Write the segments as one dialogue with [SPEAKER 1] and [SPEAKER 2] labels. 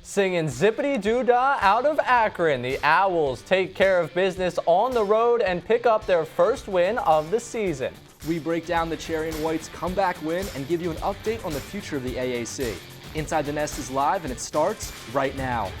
[SPEAKER 1] Singing Zippity Doo Dah out of Akron, the Owls take care of business on the road and pick up their first win of the season.
[SPEAKER 2] We break down the Cherry and White's comeback win and give you an update on the future of the AAC. Inside the Nest is live and it starts right now.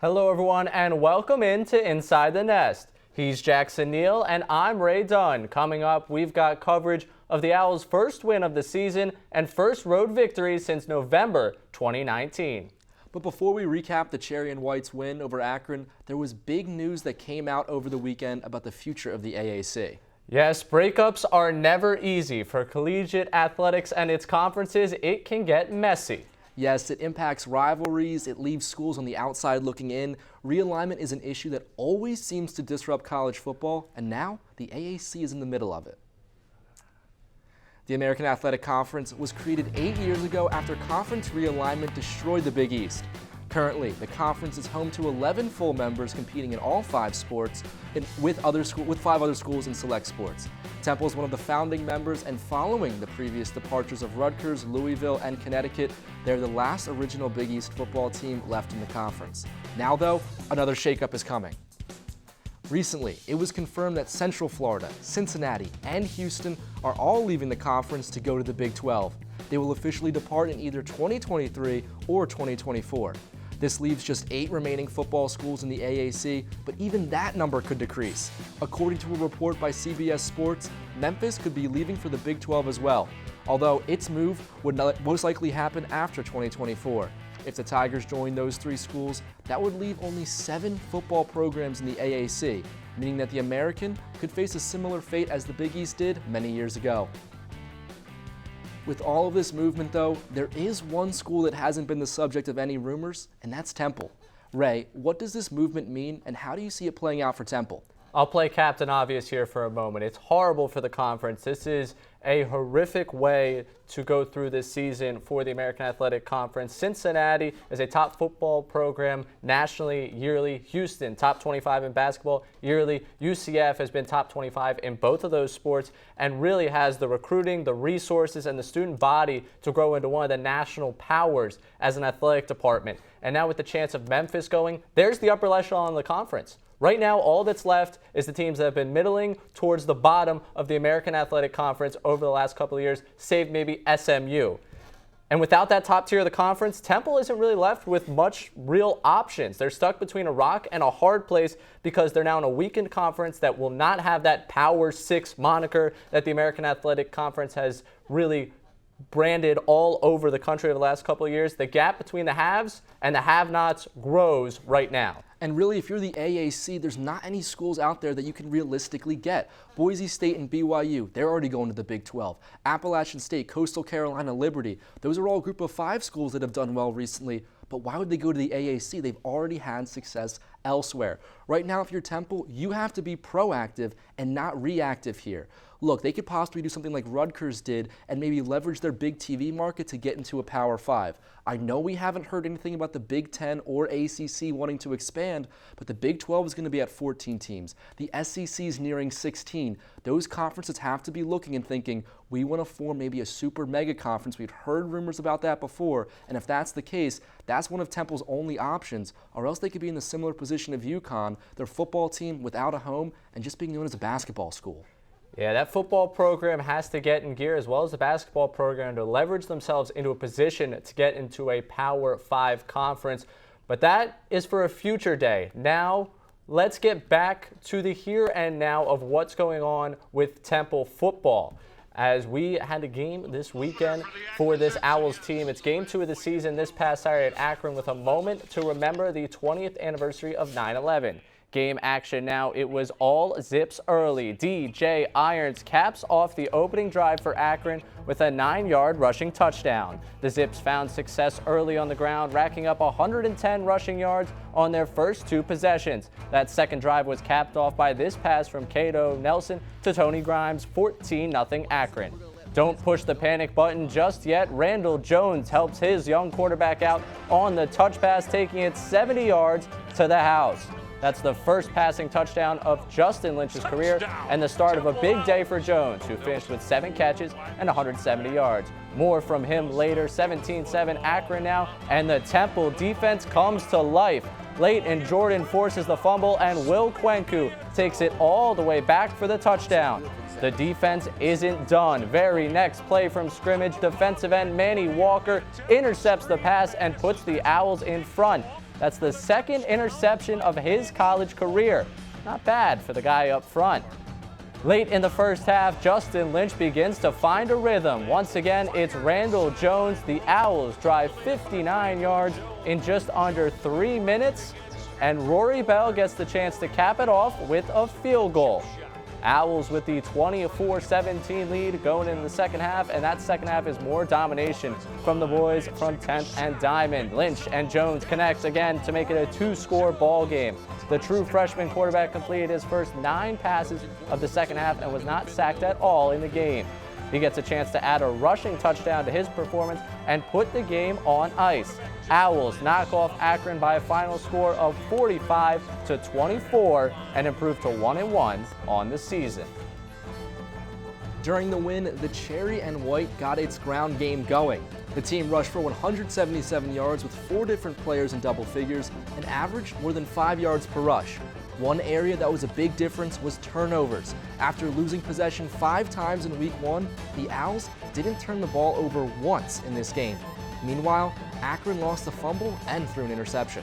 [SPEAKER 1] Hello everyone and welcome into Inside the Nest. He's Jackson Neal and I'm Ray Dunn. Coming up, we've got coverage of the Owls' first win of the season and first road victory since November 2019.
[SPEAKER 2] But before we recap the Cherry and White's win over Akron, there was big news that came out over the weekend about the future of the AAC.
[SPEAKER 1] Yes, breakups are never easy. For collegiate athletics and its conferences, it can get messy.
[SPEAKER 2] Yes, it impacts rivalries, it leaves schools on the outside looking in. Realignment is an issue that always seems to disrupt college football, and now the AAC is in the middle of it. The American Athletic Conference was created 8 years ago after conference realignment destroyed the Big East. Currently, the conference is home to 11 full members competing in all 5 sports with 5 other schools in select sports. Temple is one of the founding members, and following the previous departures of Rutgers, Louisville, and Connecticut, they're the last original Big East football team left in the conference. Now, though, another shakeup is coming. Recently, it was confirmed that Central Florida, Cincinnati, and Houston are all leaving the conference to go to the Big 12. They will officially depart in either 2023 or 2024. This leaves just 8 remaining football schools in the AAC, but even that number could decrease. According to a report by CBS Sports, Memphis could be leaving for the Big 12 as well, although its move would most likely happen after 2024. If the Tigers join those 3 schools, that would leave only 7 football programs in the AAC, meaning that the American could face a similar fate as the Big East did many years ago. With all of this movement, though, there is one school that hasn't been the subject of any rumors, and that's Temple. Ray, what does this movement mean, and how do you see it playing out for Temple?
[SPEAKER 1] I'll play Captain Obvious here for a moment. It's horrible for the conference. This is a horrific way to go through this season for the American Athletic Conference. Cincinnati is a top football program nationally, yearly. Houston, top 25 in basketball, yearly. UCF has been top 25 in both of those sports and really has the recruiting, the resources, and the student body to grow into one of the national powers as an athletic department. And now with the chance of Memphis going, there's the upper echelon of the conference. Right now, all that's left is the teams that have been middling towards the bottom of the American Athletic Conference over the last couple of years, save maybe SMU. And without that top tier of the conference, Temple isn't really left with much real options. They're stuck between a rock and a hard place because they're now in a weakened conference that will not have that Power 6 moniker that the American Athletic Conference has really branded all over the country over the last couple of years. The gap between the haves and the have-nots grows right now.
[SPEAKER 2] And really, if you're the AAC, there's not any schools out there that you can realistically get. Boise State and BYU, they're already going to the Big 12. Appalachian State, Coastal Carolina, Liberty, those are all a group of 5 schools that have done well recently. But why would they go to the AAC? They've already had success elsewhere. Right now, if you're Temple, you have to be proactive and not reactive here. Look, they could possibly do something like Rutgers did and maybe leverage their big TV market to get into a Power 5. I know we haven't heard anything about the Big 10 or ACC wanting to expand, but the Big 12 is going to be at 14 teams. The SEC is nearing 16. Those conferences have to be looking and thinking, we want to form maybe a super mega conference. We've heard rumors about that before, and if that's the case, that's one of Temple's only options, or else they could be in the similar position of UConn, their football team without a home and just being known as a basketball school.
[SPEAKER 1] Yeah, that football program has to get in gear as well as the basketball program to leverage themselves into a position to get into a Power 5 conference. But that is for a future day. Now, let's get back to the here and now of what's going on with Temple football. As we had a game this weekend for this Owls team. It's game 2 of the season this past Saturday at Akron with a moment to remember the 20th anniversary of 9/11. Game action now. It was all zips early. DJ Irons caps off the opening drive for Akron with a 9-yard rushing touchdown. The Zips found success early on the ground, racking up 110 rushing yards on their first 2 possessions. That second drive was capped off by this pass from Cato Nelson to Tony Grimes, 14-0 Akron. Don't push the panic button just yet. Randall Jones helps his young quarterback out on the touch pass, taking it 70 yards to the house. That's the first passing touchdown of Justin Lynch's career and the start of a big day for Jones, who finished with 7 catches and 170 yards. More from him later. 17-7 Akron now, and the Temple defense comes to life. Late in Jordan forces the fumble, and Will Kwenku takes it all the way back for the touchdown. The defense isn't done. Very next play from scrimmage, defensive end Manny Walker intercepts the pass and puts the Owls in front. That's the second interception of his college career. Not bad for the guy up front. Late in the first half, Justin Lynch begins to find a rhythm. Once again, it's Randall Jones. The Owls drive 59 yards in just under 3 minutes, and Rory Bell gets the chance to cap it off with a field goal. Owls with the 24-17 lead going into the second half, and that second half is more domination from the boys from 10th and Diamond. Lynch and Jones connects again to make it a 2-score ball game. The true freshman quarterback completed his first 9 passes of the second half and was not sacked at all in the game. He gets a chance to add a rushing touchdown to his performance and put the game on ice. Owls knock off Akron by a final score of 45-24 and improve to 1-1 on the season.
[SPEAKER 2] During the win, the Cherry and White got its ground game going. The team rushed for 177 yards with 4 different players in double figures and averaged more than 5 yards per rush. One area that was a big difference was turnovers. After losing possession 5 times in week 1, the Owls didn't turn the ball over once in this game. Meanwhile, Akron lost a fumble and threw an interception.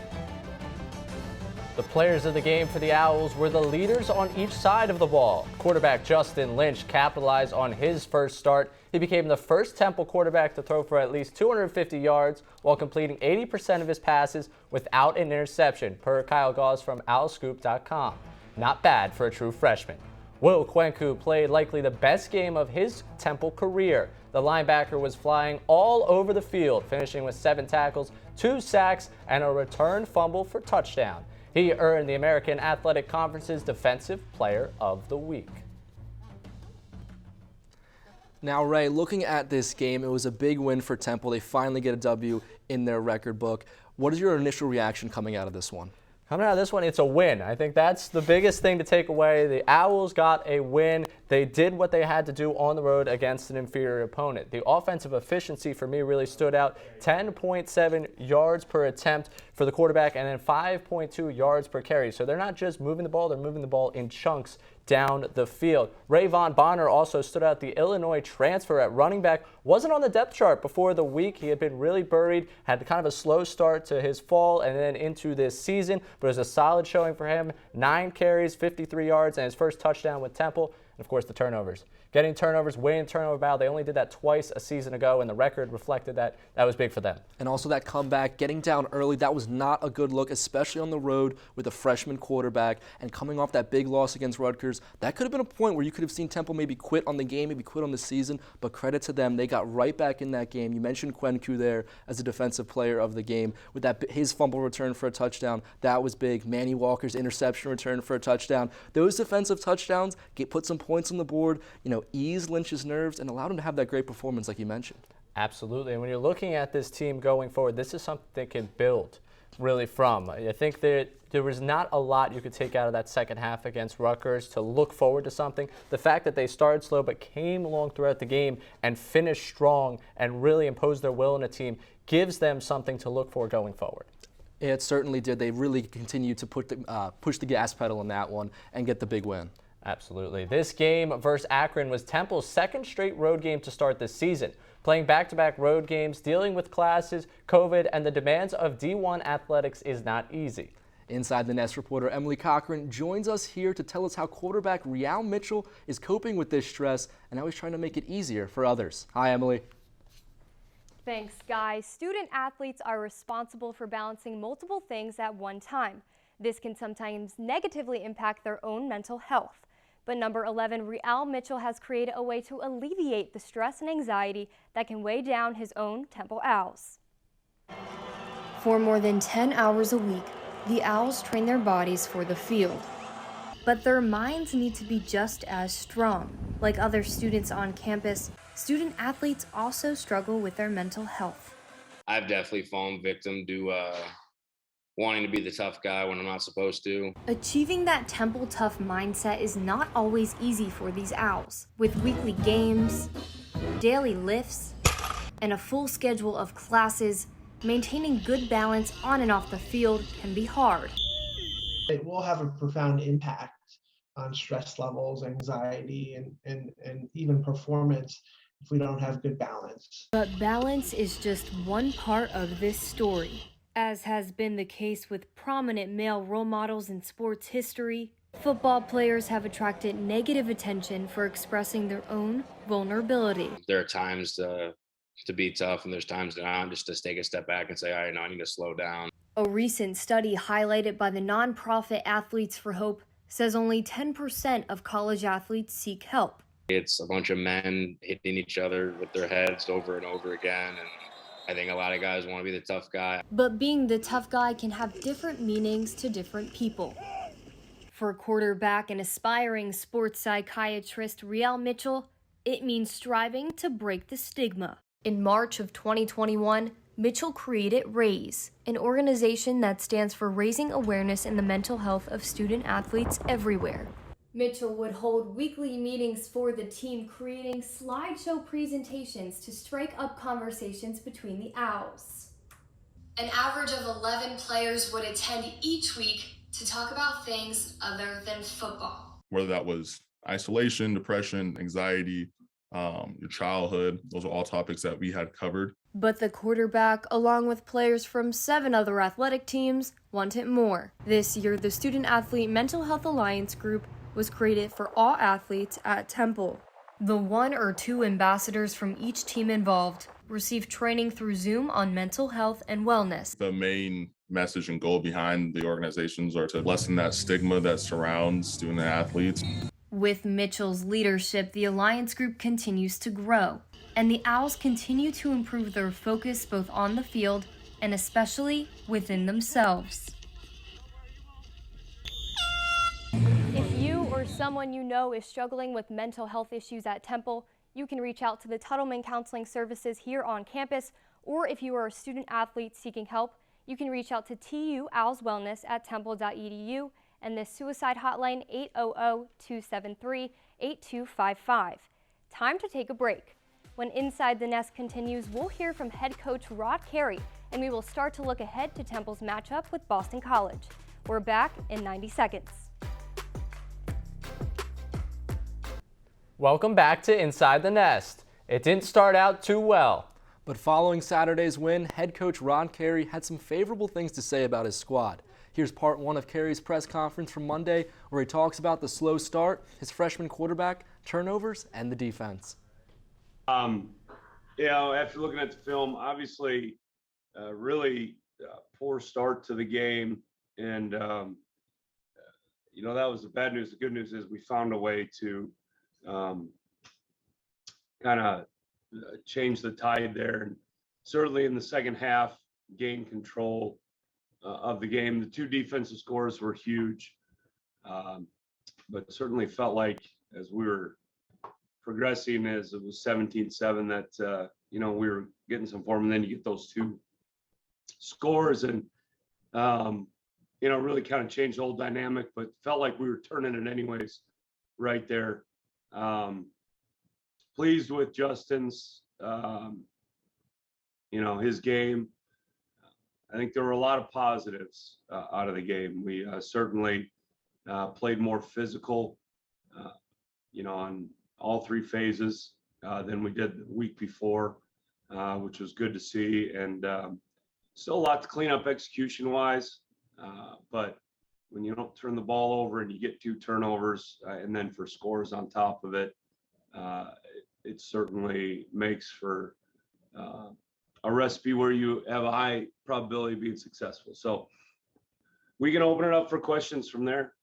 [SPEAKER 1] The players of the game for the Owls were the leaders on each side of the ball. Quarterback Justin Lynch capitalized on his first start. He became the first Temple quarterback to throw for at least 250 yards while completing 80% of his passes without an interception, per Kyle Gauss from owlscoop.com. Not bad for a true freshman. Will Kwenku played likely the best game of his Temple career. The linebacker was flying all over the field, finishing with 7 tackles, 2 sacks, and a return fumble for touchdown. He earned the American Athletic Conference's Defensive Player of the Week.
[SPEAKER 2] Now, Ray, looking at this game, it was a big win for Temple. They finally get a W in their record book. What is your initial reaction coming out of this one?
[SPEAKER 1] Coming out of this one, it's a win. I think that's the biggest thing to take away. The Owls got a win. They did what they had to do on the road against an inferior opponent. The offensive efficiency for me really stood out. 10.7 yards per attempt for the quarterback and then 5.2 yards per carry. So they're not just moving the ball, they're moving the ball in chunks down the field. Ray Von Bonner also stood out. The Illinois transfer at running back wasn't on the depth chart before the week. He had been really buried, had kind of a slow start to his fall and then into this season, but it was a solid showing for him. 9 carries, 53 yards, and his first touchdown with Temple. And of course, the turnovers. Getting turnovers, winning turnover battle. They only did that twice a season ago, and the record reflected that. That was big for them.
[SPEAKER 2] And also that comeback, getting down early, that was not a good look, especially on the road with a freshman quarterback. And coming off that big loss against Rutgers, that could have been a point where you could have seen Temple maybe quit on the game, maybe quit on the season. But credit to them, they got right back in that game. You mentioned Kwenku there as a defensive player of the game. With that his fumble return for a touchdown, that was big. Manny Walker's interception return for a touchdown. Those defensive touchdowns put some points on the board, ease Lynch's nerves and allowed him to have that great performance like you mentioned.
[SPEAKER 1] Absolutely. And when you're looking at this team going forward, this is something they can build really from. I think that there was not a lot you could take out of that second half against Rutgers to look forward to something. The fact that they started slow but came along throughout the game and finished strong and really imposed their will in a team gives them something to look for going forward.
[SPEAKER 2] It certainly did. They really continued to push the gas pedal on that one and get the big win.
[SPEAKER 1] Absolutely. This game versus Akron was Temple's second straight road game to start this season. Playing back-to-back road games, dealing with classes, COVID, and the demands of D1 athletics is not easy.
[SPEAKER 2] Inside the Nest reporter Emily Cochran joins us here to tell us how quarterback Real Mitchell is coping with this stress and how he's trying to make it easier for others. Hi, Emily.
[SPEAKER 3] Thanks, guys. Student athletes are responsible for balancing multiple things at one time. This can sometimes negatively impact their own mental health. But number 11, Real Mitchell has created a way to alleviate the stress and anxiety that can weigh down his own Temple Owls.
[SPEAKER 4] For more than 10 hours a week, the Owls train their bodies for the field. But their minds need to be just as strong. Like other students on campus, student athletes also struggle with their mental health.
[SPEAKER 5] I've definitely fallen victim to wanting to be the tough guy when I'm not supposed to.
[SPEAKER 4] Achieving that Temple tough mindset is not always easy for these Owls. With weekly games, daily lifts, and a full schedule of classes, maintaining good balance on and off the field can be hard.
[SPEAKER 6] It will have a profound impact on stress levels, anxiety, and even performance if we don't have good balance.
[SPEAKER 4] But balance is just one part of this story. As has been the case with prominent male role models in sports history, football players have attracted negative attention for expressing their own vulnerability.
[SPEAKER 5] There are times to be tough, and there's times to not, just to take a step back and say, all right, no, I need to slow down.
[SPEAKER 4] A recent study highlighted by the nonprofit Athletes for Hope says only 10% of college athletes seek help.
[SPEAKER 5] It's a bunch of men hitting each other with their heads over and over again, and I think a lot of guys want to be the tough guy.
[SPEAKER 4] But being the tough guy can have different meanings to different people. For quarterback and aspiring sports psychiatrist Real Mitchell, it means striving to break the stigma. In March of 2021, Mitchell created RAISE, an organization that stands for Raising Awareness in the Mental Health of Student Athletes Everywhere. Mitchell would hold weekly meetings for the team, creating slideshow presentations to strike up conversations between the Owls. An average of 11 players would attend each week to talk about things other than football.
[SPEAKER 7] Whether that was isolation, depression, anxiety, your childhood, those are all topics that we had covered.
[SPEAKER 4] But the quarterback, along with players from 7 other athletic teams, wanted more. This year, the Student Athlete Mental Health Alliance group was created for all athletes at Temple. The 1 or 2 ambassadors from each team involved received training through Zoom on mental health and wellness.
[SPEAKER 7] The main message and goal behind the organizations are to lessen that stigma that surrounds student athletes.
[SPEAKER 4] With Mitchell's leadership, the Alliance group continues to grow, and the Owls continue to improve their focus both on the field and especially within themselves.
[SPEAKER 3] If you or someone you know is struggling with mental health issues at Temple, you can reach out to the Tuttleman Counseling Services here on campus, or if you are a student athlete seeking help, you can reach out to TU Owls Wellness at temple.edu and the suicide hotline 800-273-8255. Time to take a break. When Inside the Nest continues, we'll hear from head coach Rod Carey, and we will start to look ahead to Temple's matchup with Boston College. We're back in 90 seconds.
[SPEAKER 1] Welcome back to Inside the Nest. It didn't start out too well.
[SPEAKER 2] But following Saturday's win, head coach Ron Carey had some favorable things to say about his squad. Here's part 1 of Carey's press conference from Monday, where he talks about the slow start, his freshman quarterback, turnovers, and the defense.
[SPEAKER 8] After looking at the film, obviously, really poor start to the game. And, that was the bad news. The good news is we found a way to kind of change the tide there. And certainly in the second half, gain control of the game. The 2 defensive scores were huge, but certainly felt like as we were progressing, as it was 17-7, that we were getting some form, and then you get those 2 scores, and really kind of changed the whole dynamic. But felt like we were turning it anyways, right there. Pleased with Justin's, his game. I think there were a lot of positives out of the game. We certainly played more physical, on all 3 phases than we did the week before, which was good to see. And still a lot to clean up execution-wise, but when you don't turn the ball over and you get 2 turnovers and then for scores on top of it, it certainly makes for a recipe where you have a high probability of being successful. So we can open it up for questions from there.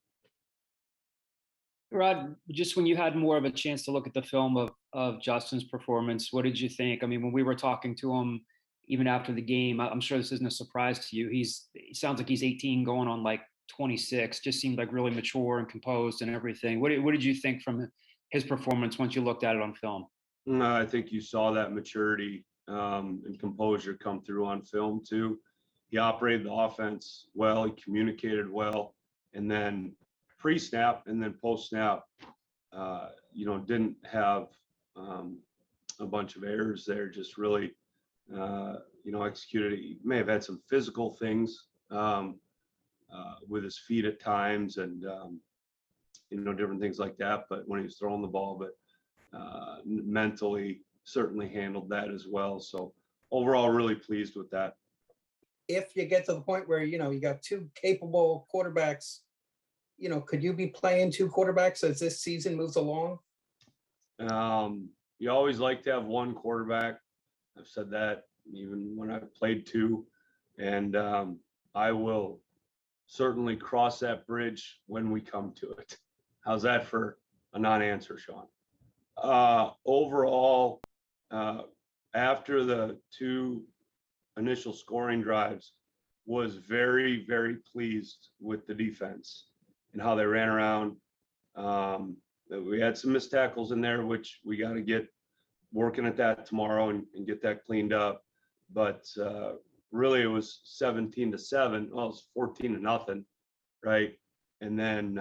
[SPEAKER 9] Rod, just when you had more of a chance to look at the film of Justin's performance, what did you think? I mean, when we were talking to him, even after the game, I'm sure this isn't a surprise to you. He sounds like he's 18 going on like 26, just seemed like really mature and composed and everything. What did you think from his performance once you looked at it on film?
[SPEAKER 8] I think you saw that maturity and composure come through on film too. He operated the offense well, he communicated well, and then pre-snap and then post-snap, didn't have a bunch of errors there, just really, executed. He may have had some physical things with his feet at times and, different things like that, but when he was throwing the ball, but mentally certainly handled that as well. So overall, really pleased with that.
[SPEAKER 10] If you get to the point where, you got two capable quarterbacks, could you be playing two quarterbacks as this season moves along?
[SPEAKER 8] You always like to have one quarterback. I've said that even when I've played two, and I will certainly cross that bridge when we come to it. How's that for a non-answer, Sean? Overall, after the two initial scoring drives, was very, very pleased with the defense and how they ran around. We had some missed tackles in there, which we got to get working at that tomorrow and get that cleaned up. But really, it was 17-7. Well, it was 14-0, right? And then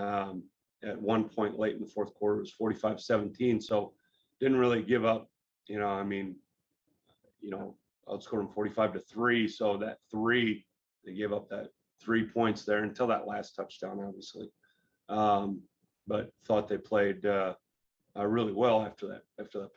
[SPEAKER 8] at one point late in the fourth quarter, it was 45-17. So didn't really give up. Outscored them 45-3. So that 3, they gave up that 3 points there until that last touchdown, obviously. But thought they played really well after that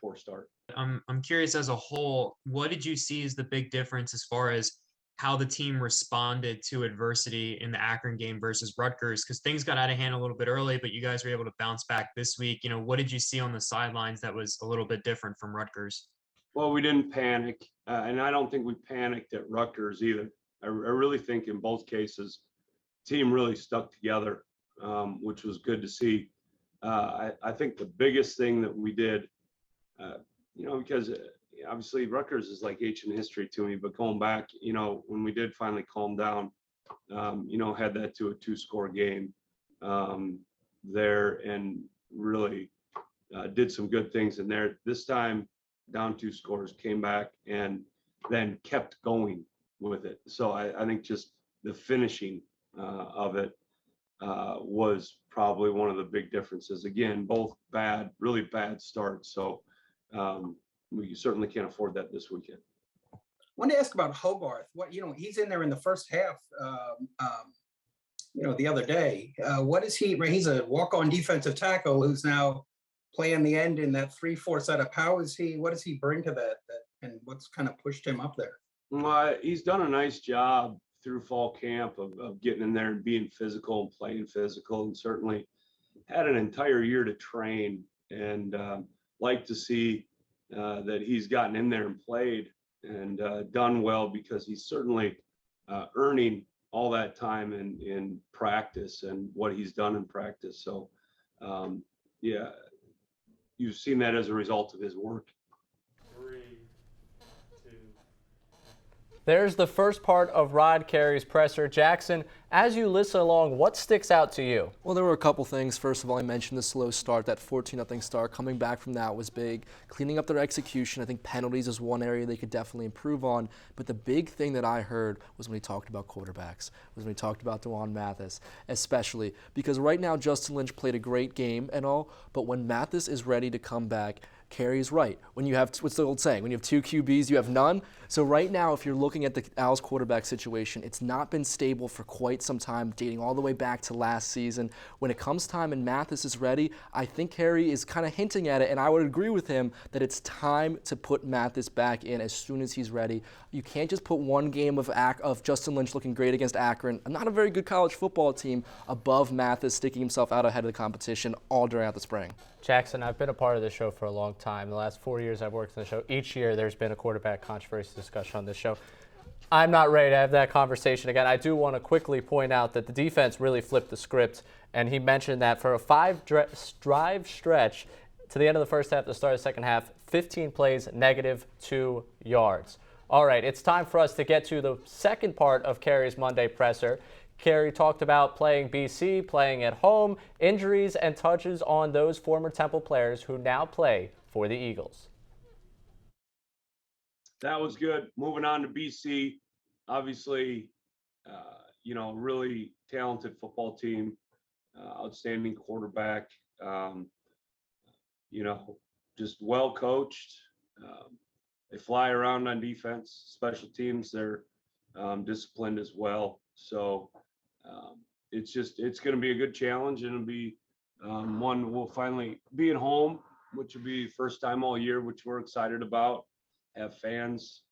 [SPEAKER 8] poor start.
[SPEAKER 11] I'm curious, as a whole, what did you see as the big difference as far as how the team responded to adversity in the Akron game versus Rutgers? Because things got out of hand a little bit early, but you guys were able to bounce back this week. What did you see on the sidelines that was a little bit different from Rutgers?
[SPEAKER 8] Well, we didn't panic, and I don't think we panicked at Rutgers either. I really think in both cases, the team really stuck together, which was good to see. I think the biggest thing that we did, because obviously Rutgers is like ancient history to me, but going back, when we did finally calm down, had that to a 2-score game there and really did some good things in there. This time, down 2 scores, came back and then kept going with it. So I think just the finishing of it was probably one of the big differences. Again, both really bad starts. So we certainly can't afford that this weekend.
[SPEAKER 10] I wanted to ask about Hogarth. He's in there in the first half, the other day. What is he? He's a walk-on defensive tackle who's now playing the end in that 3-4 setup. What does he bring to that and what's kind of pushed him up there?
[SPEAKER 8] Well, he's done a nice job through fall camp of getting in there and being physical and playing physical, and certainly had an entire year to train, and like to see that he's gotten in there and played and done well, because he's certainly earning all that time in practice and what he's done in practice. So you've seen that as a result of his work.
[SPEAKER 1] There's the first part of Rod Carey's presser. Jackson, as you listen along, what sticks out to you?
[SPEAKER 2] Well, there were a couple things. First of all, I mentioned the slow start, that 14-0 start. Coming back from that was big. Cleaning up their execution. I think penalties is one area they could definitely improve on. But the big thing that I heard was when he talked about quarterbacks, was when he talked about D'Wan Mathis, especially. Because right now, Justin Lynch played a great game and all, but when Mathis is ready to come back, Carey's right. When you have, what's the old saying? When you have 2 QBs, you have none. So right now, if you're looking at the Owls quarterback situation, it's not been stable for quite some time, dating all the way back to last season. When it comes time and Mathis is ready, I think Carey is kind of hinting at it, and I would agree with him that it's time to put Mathis back in as soon as he's ready. You can't just put one game of Justin Lynch looking great against Akron, not a very good college football team, above Mathis sticking himself out ahead of the competition all during the spring.
[SPEAKER 1] Jackson, I've been a part of this show for a long time. The last 4 years I've worked on the show, each year there's been a quarterback controversy discussion on this show. I'm not ready to have that conversation again. I do want to quickly point out that the defense really flipped the script, and he mentioned that for a five-drive stretch to the end of the first half, the start of the second half, 15 plays, -2 yards. All right, it's time for us to get to the second part of Kerry's Monday presser. Kerry talked about playing BC, playing at home, injuries, and touches on those former Temple players who now play for the Eagles.
[SPEAKER 8] That was good. Moving on to BC, obviously, really talented football team, outstanding quarterback, just well coached. They fly around on defense, special teams. They're disciplined as well. So it's going to be a good challenge, and it'll be one we'll finally be at home, which will be first time all year, which we're excited about. Have fans,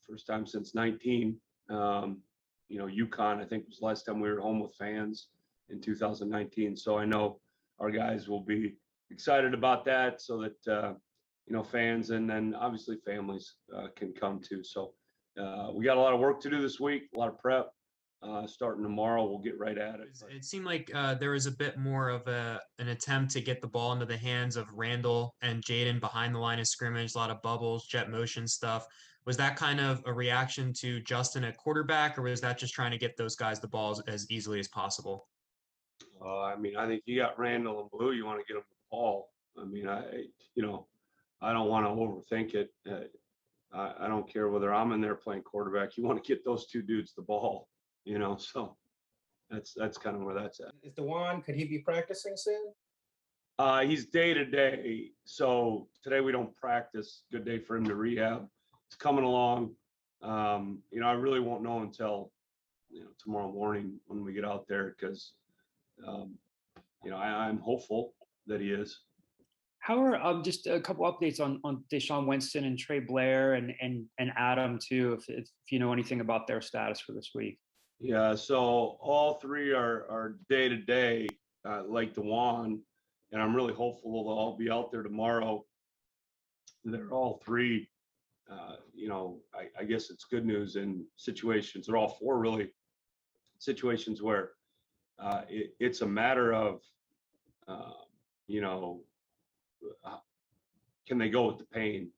[SPEAKER 8] first time since 19. UConn, I think, was the last time we were home with fans in 2019. So I know our guys will be excited about that, so that fans and then obviously families can come too. So we got a lot of work to do this week, a lot of prep. Starting tomorrow, we'll get right at it.
[SPEAKER 11] It seemed like there was a bit more of an attempt to get the ball into the hands of Randall and Jaden behind the line of scrimmage, a lot of bubbles, jet motion stuff. Was that kind of a reaction to Justin at quarterback, or was that just trying to get those guys the balls as easily as possible?
[SPEAKER 8] I think you got Randall and Blue, you want to get them the ball. I don't want to overthink it. I don't care whether I'm in there playing quarterback. You want to get those two dudes the ball. So that's kind of where that's at.
[SPEAKER 10] Is Dewan, could he be practicing soon?
[SPEAKER 8] He's day to day. So today we don't practice. Good day for him to rehab. It's coming along. I really won't know until, tomorrow morning when we get out there, because, I'm hopeful that he is.
[SPEAKER 9] How are just a couple updates on Deshaun Winston and Trey Blair and Adam too, if you know anything about their status for this week?
[SPEAKER 8] Yeah, so all three are day to day, like Dewan, and I'm really hopeful they'll all be out there tomorrow. They're all three, I guess it's good news in situations. They're all four really situations where it's a matter of, can they go with the pain?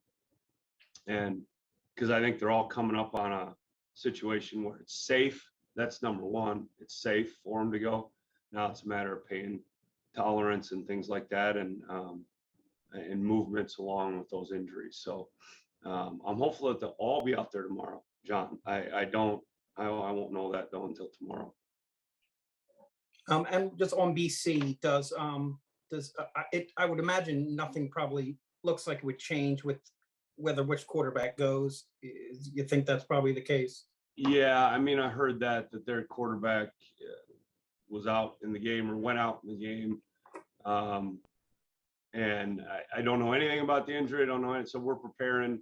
[SPEAKER 8] And because I think they're all coming up on a situation where it's safe. That's number one. It's safe for them to go. Now it's a matter of pain tolerance and things like that, and movements along with those injuries. So I'm hopeful that they'll all be out there tomorrow, John. I won't know that though until tomorrow.
[SPEAKER 10] And just on BC, I would imagine nothing probably looks like it would change with which quarterback goes. You think that's probably the case?
[SPEAKER 8] Yeah, I heard that their quarterback was out in the game or went out in the game. And I don't know anything about the injury. I don't know it. So we're preparing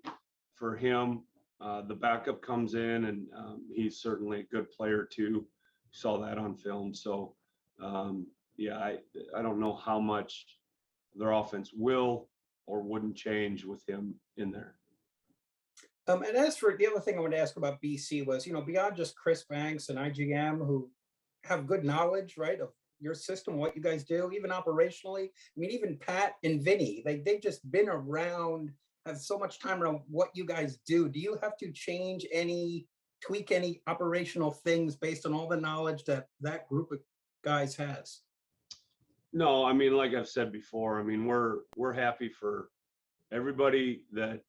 [SPEAKER 8] for him. The backup comes in, and he's certainly a good player too. Saw that on film. So I don't know how much their offense will or wouldn't change with him in there.
[SPEAKER 10] And as for the other thing I wanted to ask about BC was, beyond just Chris Banks and IGM, who have good knowledge, right, of your system, what you guys do, even operationally. Even Pat and Vinny, they've just been around, have so much time around what you guys do. Do you have to tweak any operational things based on all the knowledge that group of guys has?
[SPEAKER 8] No, like I've said before, we're happy for everybody that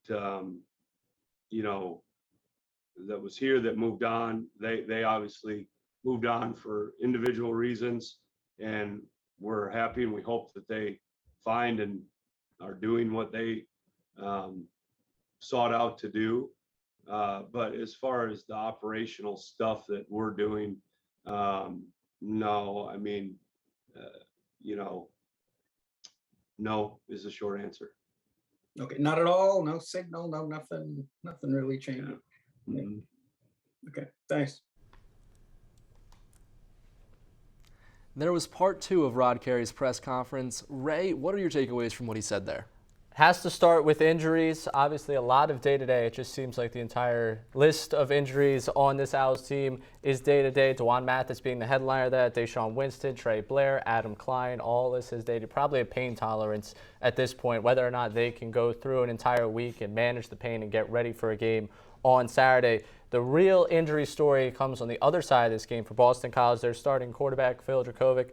[SPEAKER 8] that was here, that moved on. They obviously moved on for individual reasons, and we're happy, and we hope that they find and are doing what they sought out to do. But as far as the operational stuff that we're doing, no, no is the short answer.
[SPEAKER 10] Okay, not at all. No signal. No nothing. Nothing really changing. Yeah.
[SPEAKER 8] Mm-hmm.
[SPEAKER 10] Okay, thanks.
[SPEAKER 2] There was part two of Rod Carey's press conference. Ray, what are your takeaways from what he said there?
[SPEAKER 1] Has to start with injuries. Obviously, a lot of day-to-day. It just seems like the entire list of injuries on this Owls team is day-to-day. Dwan Mathis being the headliner of that, Deshaun Winston, Trey Blair, Adam Klein, all this is day-to-day. Probably a pain tolerance at this point, whether or not they can go through an entire week and manage the pain and get ready for a game on Saturday. The real injury story comes on the other side of this game for Boston College. Their starting quarterback, Phil Dracovic,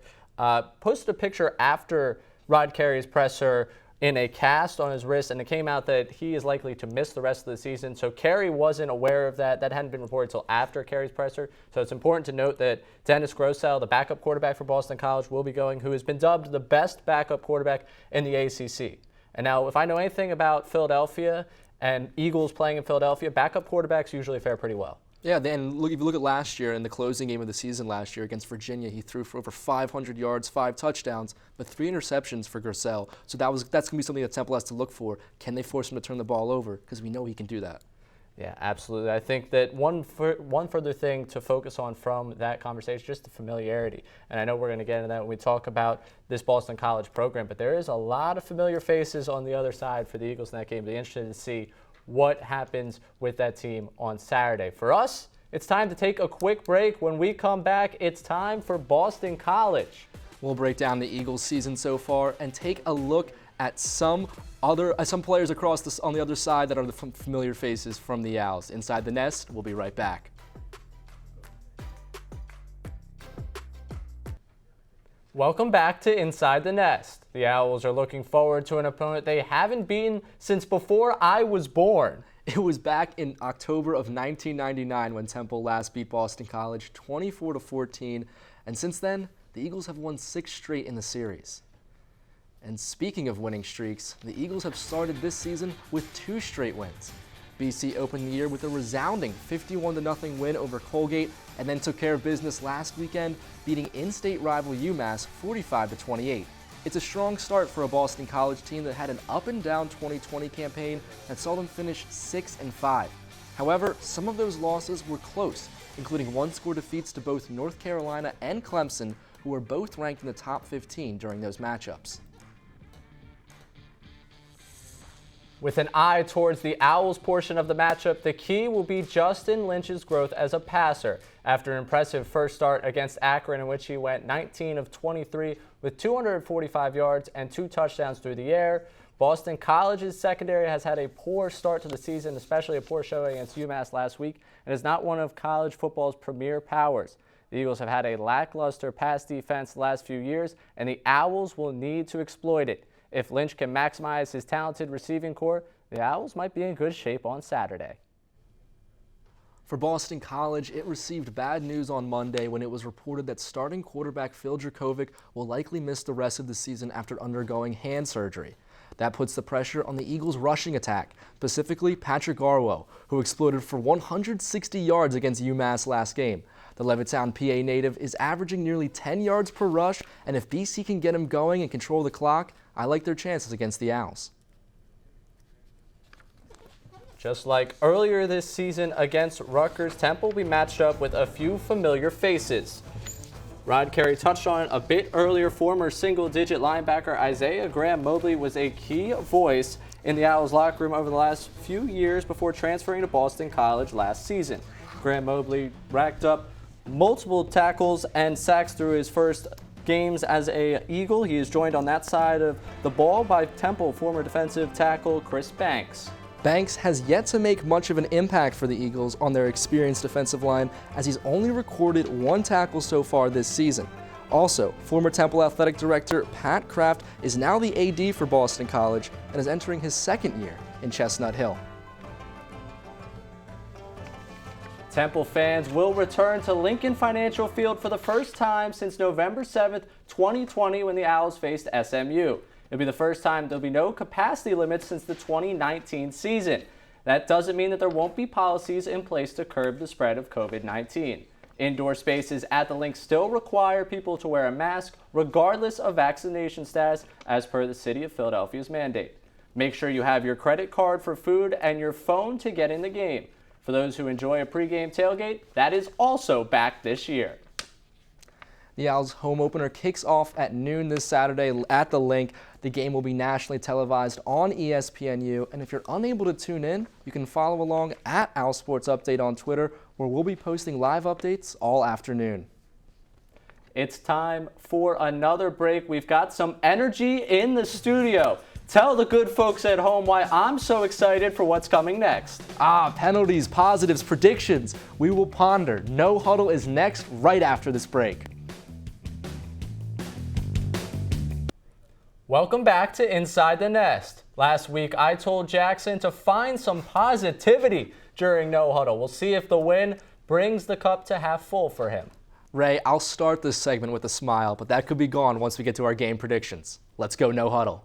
[SPEAKER 1] posted a picture after Rod Carey's presser in a cast on his wrist, and it came out that he is likely to miss the rest of the season. So Carey wasn't aware of that. That hadn't been reported until after Carey's presser. So it's important to note that Dennis Grosso, the backup quarterback for Boston College, will be going, who has been dubbed the best backup quarterback in the ACC. And now, if I know anything about Philadelphia and Eagles playing in Philadelphia, backup quarterbacks usually fare pretty well.
[SPEAKER 2] Yeah, then if you look at last year, in the closing game of the season last year against Virginia, he threw for over 500 yards, 5 touchdowns, but 3 interceptions for Grosso. So that's going to be something that Temple has to look for. Can they force him to turn the ball over? Because we know he can do that.
[SPEAKER 1] Yeah, absolutely. I think that one further thing to focus on from that conversation, just the familiarity. And I know we're going to get into that when we talk about this Boston College program, but there is a lot of familiar faces on the other side for the Eagles in that game. Be interested to see what happens with that team on Saturday. For us, it's time to take a quick break. When we come back, it's time for Boston College.
[SPEAKER 2] We'll break down the Eagles' season so far and take a look at some players on the other side that are the familiar faces from the Owls. Inside the Nest, we'll be right back.
[SPEAKER 1] Welcome back to Inside the Nest. The Owls are looking forward to an opponent they haven't beaten since before I was born.
[SPEAKER 2] It was back in October of 1999 when Temple last beat Boston College 24-14, and since then, the Eagles have won 6 straight in the series. And speaking of winning streaks, the Eagles have started this season with 2 straight wins. BC opened the year with a resounding 51-0 win over Colgate, and then took care of business last weekend, beating in-state rival UMass 45-28. It's a strong start for a Boston College team that had an up-and-down 2020 campaign that saw them finish 6-5. However, some of those losses were close, including one-score defeats to both North Carolina and Clemson, who were both ranked in the top 15 during those matchups.
[SPEAKER 1] With an eye towards the Owls portion of the matchup, the key will be Justin Lynch's growth as a passer. After an impressive first start against Akron, in which he went 19 of 23 with 245 yards and 2 touchdowns through the air, Boston College's secondary has had a poor start to the season, especially a poor showing against UMass last week, and is not one of college football's premier powers. The Eagles have had a lackluster pass defense the last few years, and the Owls will need to exploit it. If Lynch can maximize his talented receiving core, the Owls might be in good shape on Saturday.
[SPEAKER 2] For Boston College, it received bad news on Monday when it was reported that starting quarterback Phil Dracovic will likely miss the rest of the season after undergoing hand surgery. That puts the pressure on the Eagles' rushing attack, specifically Patrick Garwo, who exploded for 160 yards against UMass last game. The Levittown, PA native is averaging nearly 10 yards per rush, and if BC can get him going and control the clock, I like their chances against the Owls.
[SPEAKER 1] Just like earlier this season against Rutgers, Temple will be matched up with a few familiar faces. Rod Carey touched on it a bit earlier. Former single-digit linebacker Isaiah Graham Mobley was a key voice in the Owls locker room over the last few years before transferring to Boston College last season. Graham Mobley racked up multiple tackles and sacks through his first games as a Eagle. He is joined on that side of the ball by Temple former defensive tackle Chris Banks.
[SPEAKER 2] Banks has yet to make much of an impact for the Eagles on their experienced defensive line, as he's only recorded 1 tackle so far this season. Also, former Temple athletic director Pat Kraft is now the AD for Boston College and is entering his 2nd year in Chestnut Hill.
[SPEAKER 1] Temple fans will return to Lincoln Financial Field for the first time since November 7th, 2020, when the Owls faced SMU. It'll be the first time there'll be no capacity limits since the 2019 season. That doesn't mean that there won't be policies in place to curb the spread of COVID-19. Indoor spaces at the link still require people to wear a mask regardless of vaccination status, as per the City of Philadelphia's mandate. Make sure you have your credit card for food and your phone to get in the game. For those who enjoy a pregame tailgate, that is also back this year.
[SPEAKER 2] The Owls' home opener kicks off at noon this Saturday at the Link. The game will be nationally televised on ESPNU, and if you're unable to tune in, you can follow along at Owl Sports Update on Twitter, where we'll be posting live updates all afternoon.
[SPEAKER 1] It's time for another break. We've got some energy in the studio. Tell the good folks at home why I'm so excited for what's coming next.
[SPEAKER 2] Penalties, positives, predictions. We will ponder. No Huddle is next right after this break.
[SPEAKER 1] Welcome back to Inside the Nest. Last week, I told Jackson to find some positivity during No Huddle. We'll see if the win brings the cup to half full for him.
[SPEAKER 2] Ray, I'll start this segment with a smile, but that could be gone once we get to our game predictions. Let's go No Huddle.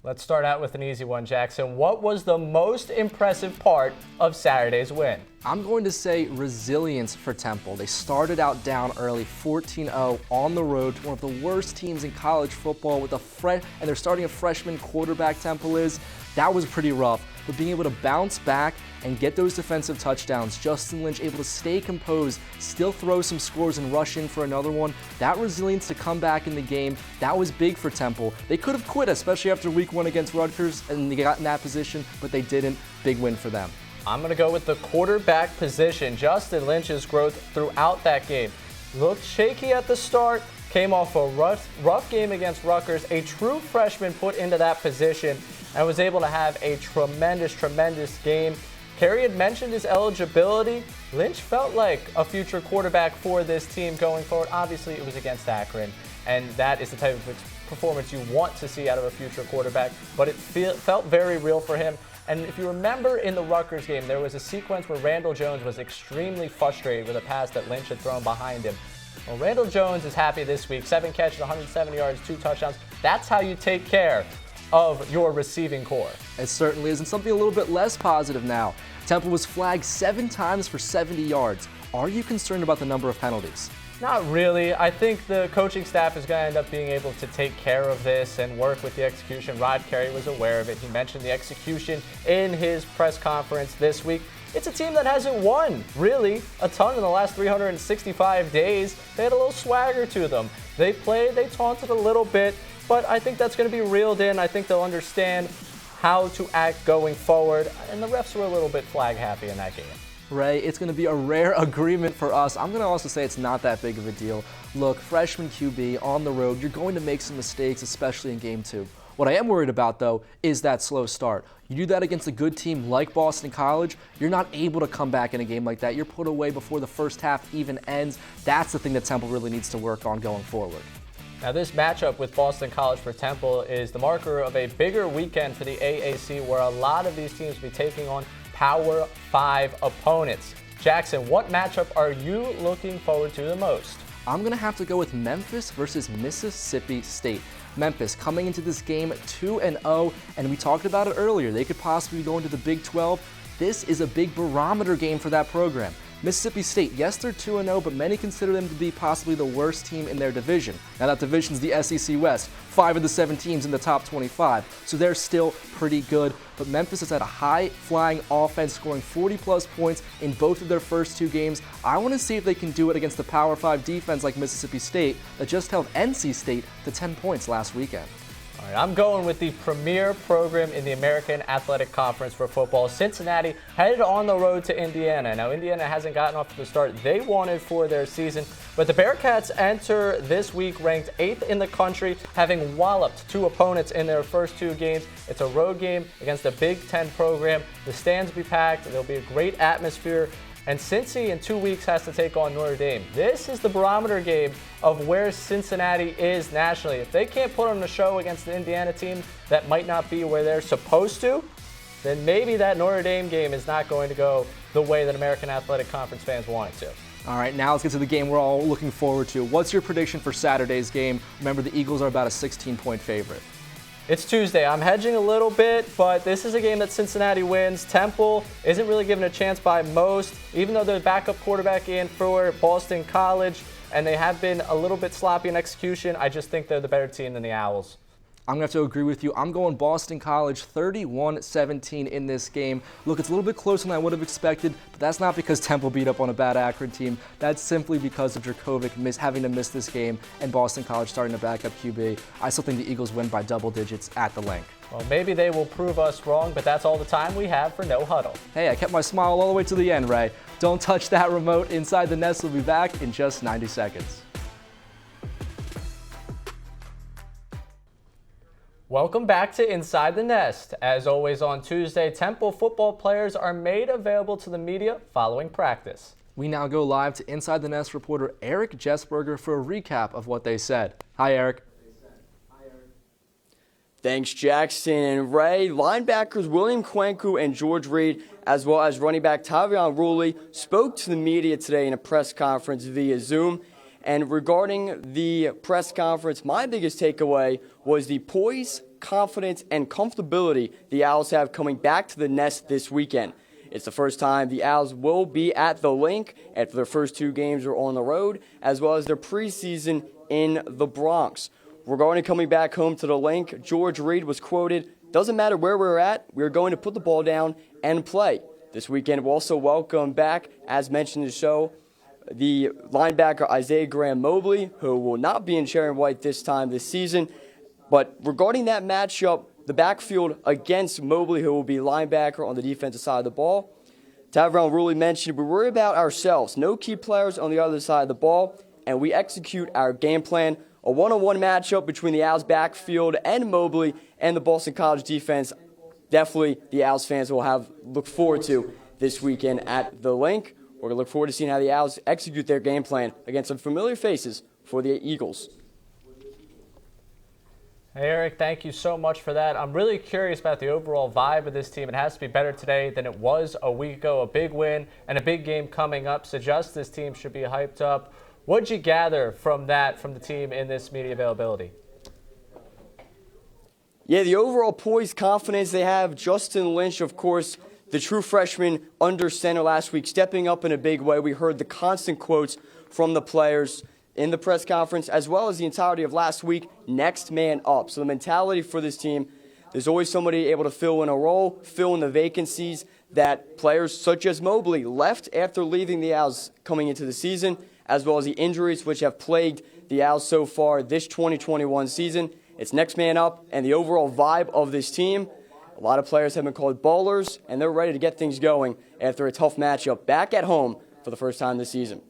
[SPEAKER 1] Let's start out with an easy one, Jackson. What was the most impressive part of Saturday's win?
[SPEAKER 2] I'm going to say resilience for Temple. They started out down early, 14-0 on the road to one of the worst teams in college football with and they're starting a freshman quarterback, Temple is. That was pretty rough, but being able to bounce back and get those defensive touchdowns, Justin Lynch able to stay composed, still throw some scores and rush in for another one, that resilience to come back in the game, that was big for Temple. They could have quit, especially after week 1 against Rutgers, and they got in that position, but they didn't. Big win for them.
[SPEAKER 1] I'm going to go with the quarterback position. Justin Lynch's growth throughout that game. Looked shaky at the start, came off a rough game against Rutgers, a true freshman put into that position, and was able to have a tremendous game. Kerry had mentioned his eligibility. Lynch felt like a future quarterback for this team going forward. Obviously, it was against Akron, and that is the type of performance you want to see out of a future quarterback, but it felt very real for him. And if you remember in the Rutgers game, there was a sequence where Randall Jones was extremely frustrated with a pass that Lynch had thrown behind him. Well, Randall Jones is happy this week. 7 catches, 170 yards, 2 touchdowns. That's how you take care of your receiving core.
[SPEAKER 2] It certainly is, and something a little bit less positive now. Temple was flagged 7 times for 70 yards. Are you concerned about the number of penalties?
[SPEAKER 1] Not really. I think the coaching staff is going to end up being able to take care of this and work with the execution. Rod Carey was aware of it. He mentioned the execution in his press conference this week. It's a team that hasn't won, really, a ton in the last 365 days. They had a little swagger to them. They played, they taunted a little bit, but I think that's going to be reeled in. I think they'll understand how to act going forward, and the refs were a little bit flag happy in that game.
[SPEAKER 2] Ray, it's going to be a rare agreement for us. I'm going to also say it's not that big of a deal. Look, freshman QB on the road, you're going to make some mistakes, especially in game 2. What I am worried about, though, is that slow start. You do that against a good team like Boston College, you're not able to come back in a game like that. You're put away before the first half even ends. That's the thing that Temple really needs to work on going forward.
[SPEAKER 1] Now, this matchup with Boston College for Temple is the marker of a bigger weekend for the AAC, where a lot of these teams will be taking on Power 5 opponents. Jackson, what matchup are you looking forward to the most?
[SPEAKER 2] I'm going to have to go with Memphis versus Mississippi State. Memphis coming into this game 2-0, and we talked about it earlier. They could possibly go into the Big 12. This is a big barometer game for that program. Mississippi State, yes, they're 2-0, but many consider them to be possibly the worst team in their division. Now, that division's the SEC West. 5 of the 7 teams in the top 25, so they're still pretty good. But Memphis has had a high-flying offense, scoring 40-plus points in both of their first 2 games. I want to see if they can do it against the Power 5 defense like Mississippi State that just held NC State to 10 points last weekend.
[SPEAKER 1] All right, I'm going with the premier program in the American Athletic Conference for football. Cincinnati headed on the road to Indiana. Now, Indiana hasn't gotten off to the start they wanted for their season, but the Bearcats enter this week ranked 8th in the country, having walloped 2 opponents in their first 2 games. It's a road game against a Big Ten program. The stands will be packed. There'll be a great atmosphere. And Cincy in 2 weeks has to take on Notre Dame. This is the barometer game of where Cincinnati is nationally. If they can't put on a show against the Indiana team that might not be where they're supposed to, then maybe that Notre Dame game is not going to go the way that American Athletic Conference fans want it to.
[SPEAKER 2] All right, now let's get to the game we're all looking forward to. What's your prediction for Saturday's game? Remember, the Eagles are about a 16-point favorite.
[SPEAKER 1] It's Tuesday. I'm hedging a little bit, but this is a game that Cincinnati wins. Temple isn't really given a chance by most, even though they're backup quarterback in for Boston College, and they have been a little bit sloppy in execution. I just think they're the better team than the Owls.
[SPEAKER 2] I'm going to have to agree with you. I'm going Boston College 31-17 in this game. Look, it's a little bit closer than I would have expected, but that's not because Temple beat up on a bad Akron team. That's simply because of Dracovic having to miss this game and Boston College starting to back up QB. I still think the Eagles win by double digits at the Link.
[SPEAKER 1] Well, maybe they will prove us wrong, but that's all the time we have for No Huddle.
[SPEAKER 2] Hey, I kept my smile all the way to the end, Ray. Don't touch that remote. Inside the Nest will be back in just 90 seconds.
[SPEAKER 1] Welcome back to Inside the Nest. As always on Tuesday, Temple football players are made available to the media following practice.
[SPEAKER 2] We now go live to Inside the Nest reporter Eric Jessberger for a recap of what they said. Hi, Eric.
[SPEAKER 12] Thanks, Jackson and Ray. Linebackers William Kwenku and George Reed, as well as running back Tavion Ruley, spoke to the media today in a press conference via Zoom. And regarding the press conference, my biggest takeaway was the poise, confidence, and comfortability the Owls have coming back to the Nest this weekend. It's the first time the Owls will be at the Link after their first two games are on the road, as well as their preseason in the Bronx. Regarding coming back home to the Link, George Reed was quoted, "Doesn't matter where we're at, we're going to put the ball down and play." This weekend we'll also welcome back, as mentioned in the show, the linebacker Isaiah Graham Mobley, who will not be in cherry and white this time this season. But regarding that matchup, the backfield against Mobley, who will be linebacker on the defensive side of the ball, Tavion Ruley mentioned, "We worry about ourselves. No key players on the other side of the ball, and we execute our game plan." A one-on-one matchup between the Owls backfield and Mobley and the Boston College defense. Definitely the Owls fans will look forward to this weekend at the Link. We're going to look forward to seeing how the Owls execute their game plan against some familiar faces for the Eagles.
[SPEAKER 1] Hey, Eric, thank you so much for that. I'm really curious about the overall vibe of this team. It has to be better today than it was a week ago. A big win and a big game coming up suggests this team should be hyped up. What'd you gather from the team in this media availability?
[SPEAKER 12] Yeah, the overall poise, confidence they have. Justin Lynch, of course, the true freshman under center last week, stepping up in a big way. We heard the constant quotes from the players in the press conference, as well as the entirety of last week, next man up. So the mentality for this team, there's always somebody able to fill in a role, fill in the vacancies that players such as Mobley left after leaving the Owls coming into the season, as well as the injuries which have plagued the Owls so far this 2021 season. It's next man up, and the overall vibe of this team, a lot of players have been called ballers, and they're ready to get things going after a tough matchup back at home for the first time this season.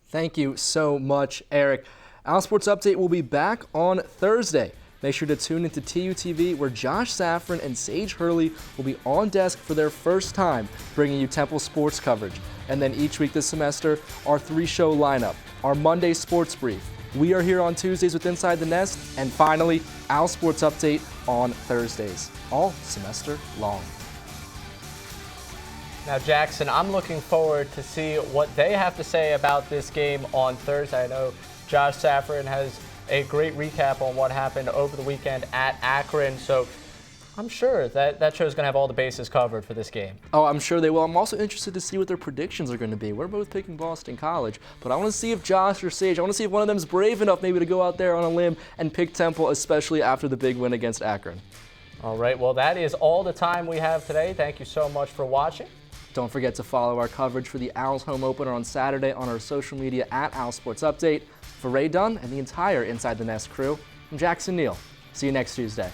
[SPEAKER 2] Thank you so much, Eric. Owl Sports Update will be back on Thursday. Make sure to tune into TUTV, where Josh Safran and Sage Hurley will be on desk for their first time, bringing you Temple sports coverage. And then each week this semester, our 3-show lineup, our Monday sports brief. We are here on Tuesdays with Inside the Nest, and finally, Owl Sports Update on Thursdays, all semester long.
[SPEAKER 1] Now, Jackson, I'm looking forward to see what they have to say about this game on Thursday. I know Josh Safran has a great recap on what happened over the weekend at Akron, so I'm sure that show's going to have all the bases covered for this game.
[SPEAKER 2] Oh, I'm sure they will. I'm also interested to see what their predictions are going to be. We're both picking Boston College, but I want to see if Josh or Sage, I want to see if one of them is brave enough maybe to go out there on a limb and pick Temple, especially after the big win against Akron.
[SPEAKER 1] All right, well, that is all the time we have today. Thank you so much for watching.
[SPEAKER 2] Don't forget to follow our coverage for the Owls home opener on Saturday on our social media at Owl Sports Update. For Ray Dunn and the entire Inside the Nest crew, I'm Jackson Neal. See you next Tuesday.